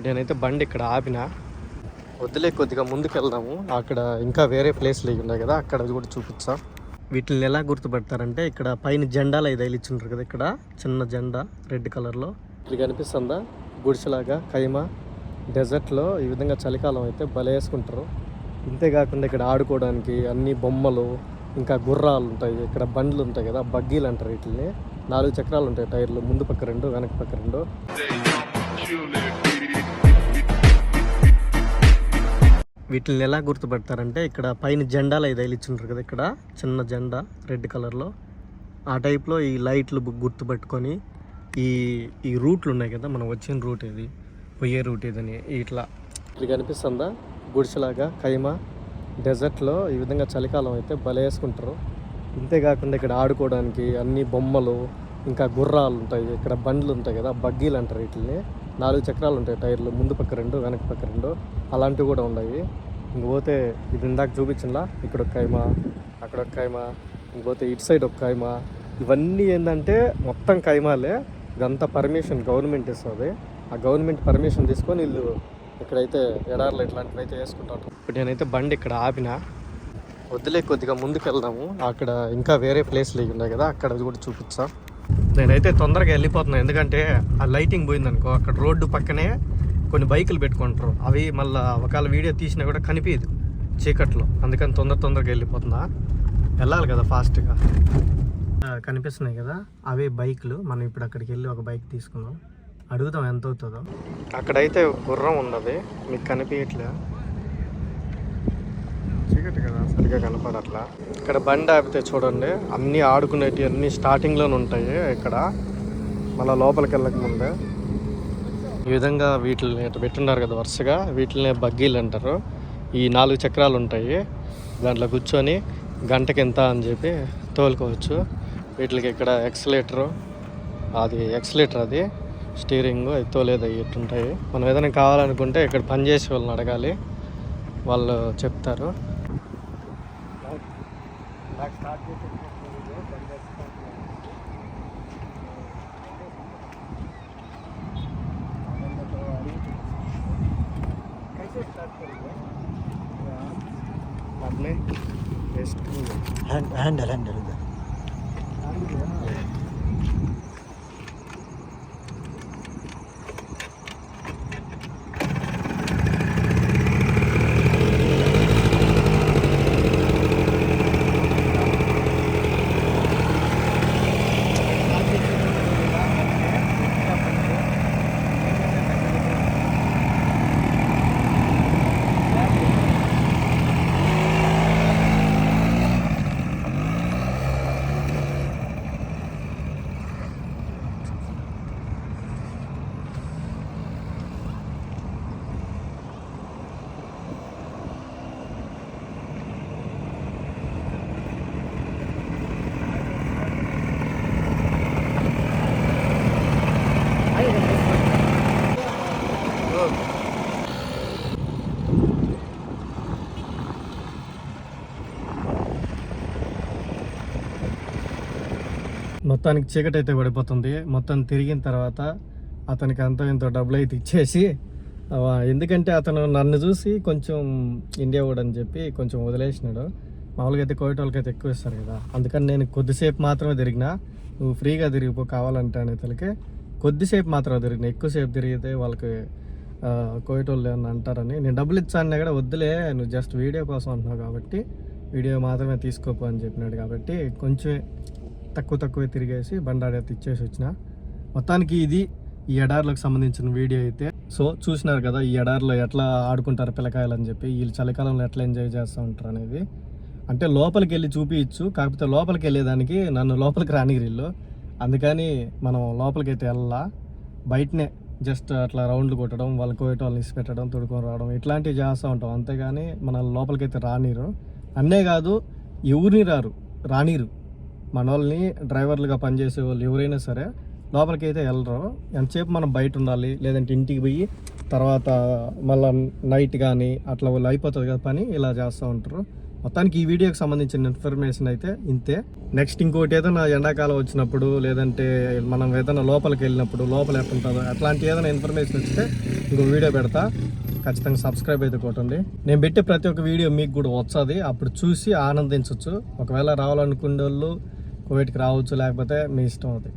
నేనైతే బండి ఇక్కడ ఆపిన, వద్దులే కొద్దిగా ముందుకు వెళ్దాము, అక్కడ ఇంకా వేరే ప్లేస్లు ఉన్నాయి కదా అక్కడ కూడా చూపించా. వీటిని ఎలా గుర్తుపెడతారంటే ఇక్కడ పైన జెండాలు అయితే ఇచ్చింటారు కదా, ఇక్కడ చిన్న జెండా రెడ్ కలర్లో ఇది కనిపిస్తుందా, గుడిసెలాగా ఖైమా డెజర్ట్లో ఈ విధంగా చలికాలం అయితే భలే వేసుకుంటారు. ఇంతేకాకుండా ఇక్కడ ఆడుకోవడానికి అన్ని బొమ్మలు, ఇంకా గుర్రాలు ఉంటాయి, ఇక్కడ బండ్లు ఉంటాయి కదా బగ్గీలు అంటారు వీటిని. 4 చక్రాలు ఉంటాయి టైర్లు, ముందు పక్క 2 వెనక పక్క 2. వీటిని ఎలా గుర్తుపెడతారంటే ఇక్కడ పైన జెండాలు అయితే ఇచ్చింటారు కదా, ఇక్కడ చిన్న జెండా రెడ్ కలర్లో ఆ టైప్లో ఈ లైట్లు గుర్తుపెట్టుకొని ఈ రూట్లు ఉన్నాయి కదా, మనం వచ్చిన రూట్ ఏది, పోయే రూట్ ఏదని ఇట్లా ఇది కనిపిస్తుందా, గుడిసెలాగా ఖైమా డెజర్ట్లో ఈ విధంగా చలికాలం అయితే భలే వేసుకుంటారు. ఇంతేకాకుండా ఇక్కడ ఆడుకోవడానికి అన్ని బొమ్మలు, ఇంకా గుర్రాలు ఉంటాయి, ఇక్కడ బండ్లు ఉంటాయి కదా బగ్గీలు అంటారు వీటిని. 4 చక్రాలు ఉంటాయి టైర్లు, ముందు పక్క 2 వెనక పక్క 2 అలాంటివి కూడా ఉన్నాయి. ఇంకపోతే ఇది ఇందాక చూపించిందా, ఇక్కడ ఒక ఖైమా, అక్కడ ఒక ఖైమా, ఇంకపోతే ఇటు సైడ్ ఒక ఖైమా. ఇవన్నీ ఏంటంటే మొత్తం ఖైమాలే, ఇదంతా పర్మిషన్ గవర్నమెంట్ ఇస్తుంది. ఆ గవర్నమెంట్ పర్మిషన్ తీసుకొని వీళ్ళు ఇక్కడైతే ఎడార్లు ఇట్లాంటివి అయితే వేసుకుంటారు. ఇప్పుడు నేనైతే బండి ఇక్కడ ఆపిన, వద్దులే కొద్దిగా ముందుకు వెళ్దాము, అక్కడ ఇంకా వేరే ప్లేస్లు ఉన్నాయి కదా అక్కడ కూడా చూపించా. నేనైతే తొందరగా వెళ్ళిపోతున్నాను, ఎందుకంటే ఆ లైటింగ్ పోయిందనుకో అక్కడ రోడ్డు పక్కనే కొన్ని బైకులు పెట్టుకుంటారు, అవి మళ్ళీ ఒకవేళ వీడియో తీసినా కూడా కనిపించదు చీకట్లో. అందుకని తొందరగా వెళ్ళిపోతున్నా, వెళ్ళాలి కదా ఫాస్ట్గా. కనిపిస్తున్నాయి కదా అవి బైకులు, మనం ఇప్పుడు అక్కడికి వెళ్ళి ఒక బైక్ తీసుకుందాం, అడుగుదాం ఎంత అవుతుందో. అక్కడైతే గుర్రం ఉన్నది, మీకు కనిపించట్లే, చీకటి కదా సరిగ్గా కనపడట్లా. ఇక్కడ బండి ఆపితే చూడండి, అన్నీ ఆడుకునేవి అన్నీ స్టార్టింగ్లోనే ఉంటాయి ఇక్కడ, మళ్ళీ లోపలికి వెళ్ళక ముందే ఈ విధంగా వీటిని పెట్టున్నారు కదా వరుసగా, వీటినే బగ్గీలు అంటారు. ఈ 4 చక్రాలు ఉంటాయి, దాంట్లో కూర్చొని గంటకి ఎంత అని చెప్పి తోలుకోవచ్చు. వీటికి ఇక్కడ ఎక్సలేటర్ అది స్టీరింగ్ అది తోలేదు అయ్యేట్టుంటాయి. మనం ఏదైనా కావాలనుకుంటే ఇక్కడ పనిచేసే వాళ్ళని అడగాలి, వాళ్ళు చెప్తారు. हैंडल మొత్తానికి చీకటి అయితే పడిపోతుంది. మొత్తం తిరిగిన తర్వాత అతనికి అంత ఇంత డబ్బులు అయితే ఇచ్చేసి, ఎందుకంటే అతను నన్ను చూసి కొంచెం ఇండియా వాడు అని చెప్పి కొంచెం వదిలేసినాడు. మామూలుగా అయితే కోవిడ్ వాళ్ళకి అయితే ఎక్కువ ఇస్తారు కదా, అందుకని నేను కొద్దిసేపు మాత్రమే తిరిగినా. నువ్వు ఫ్రీగా తిరిగిపో కావాలంటే అనేతలకి కొద్దిసేపు మాత్రమే తిరిగిన, ఎక్కువసేపు తిరిగితే వాళ్ళకి కోవిడ్ వాళ్ళు ఏమన్నా అంటారని. నేను డబ్బులు ఇచ్చాను కూడా వద్దులే, నువ్వు జస్ట్ వీడియో కోసం అంటున్నావు కాబట్టి వీడియో మాత్రమే తీసుకోపో అని చెప్పినాడు. కాబట్టి కొంచెం తక్కువే తిరిగేసి బండాడైతే ఇచ్చేసి వచ్చిన. మొత్తానికి ఇది ఈ ఎడార్లకు సంబంధించిన వీడియో అయితే. సో చూసినారు కదా ఈ ఎడార్లో ఎట్లా ఆడుకుంటారు పిల్లకాయలు అని చెప్పి, వీళ్ళు చలికాలంలో ఎట్లా ఎంజాయ్ చేస్తూ ఉంటారు అనేది. అంటే లోపలికి వెళ్ళి చూపించచ్చు, కాకపోతే లోపలికి వెళ్ళేదానికి నన్ను లోపలికి రానిగిరిల్లు, అందుకని మనం లోపలికి అయితే వెళ్ళాలా. బయటనే జస్ట్ అట్లా రౌండ్లు కొట్టడం, వాళ్ళ కోవిడ్ వాళ్ళని ఇసి పెట్టడం, తొడుకొని రావడం ఇట్లాంటివి చేస్తూ ఉంటాం, అంతేగాని మన లోపలికి అయితే రానిరు. అన్నే కాదు ఎవరిని రానిరు, మన వాళ్ళని డ్రైవర్లుగా పనిచేసే వాళ్ళు ఎవరైనా సరే లోపలికి అయితే వెళ్ళరు. ఎంతసేపు మనం బయట ఉండాలి, లేదంటే ఇంటికి పోయి తర్వాత మళ్ళీ నైట్ కానీ అట్లా వాళ్ళు అయిపోతుంది కదా పని, ఇలా చేస్తూ ఉంటారు. మొత్తానికి ఈ వీడియోకి సంబంధించిన ఇన్ఫర్మేషన్ అయితే ఇంతే. నెక్స్ట్ ఇంకోటి ఏదైనా ఎండాకాలం వచ్చినప్పుడు లేదంటే మనం ఏదైనా లోపలికి వెళ్ళినప్పుడు లోపల ఎట్లుంటుందో అట్లాంటి ఏదైనా ఇన్ఫర్మేషన్ వస్తే ఇంకో వీడియో పెడతా. ఖచ్చితంగా సబ్స్క్రైబ్ అయితే కొట్టండి. నేను పెట్టే ప్రతి ఒక్క వీడియో మీకు కూడా వస్తుంది, అప్పుడు చూసి ఆనందించవచ్చు. ఒకవేళ రావాలనుకునే వాళ్ళు కువైట్కి రావచ్చు, లేకపోతే మీ ఇష్టం అది.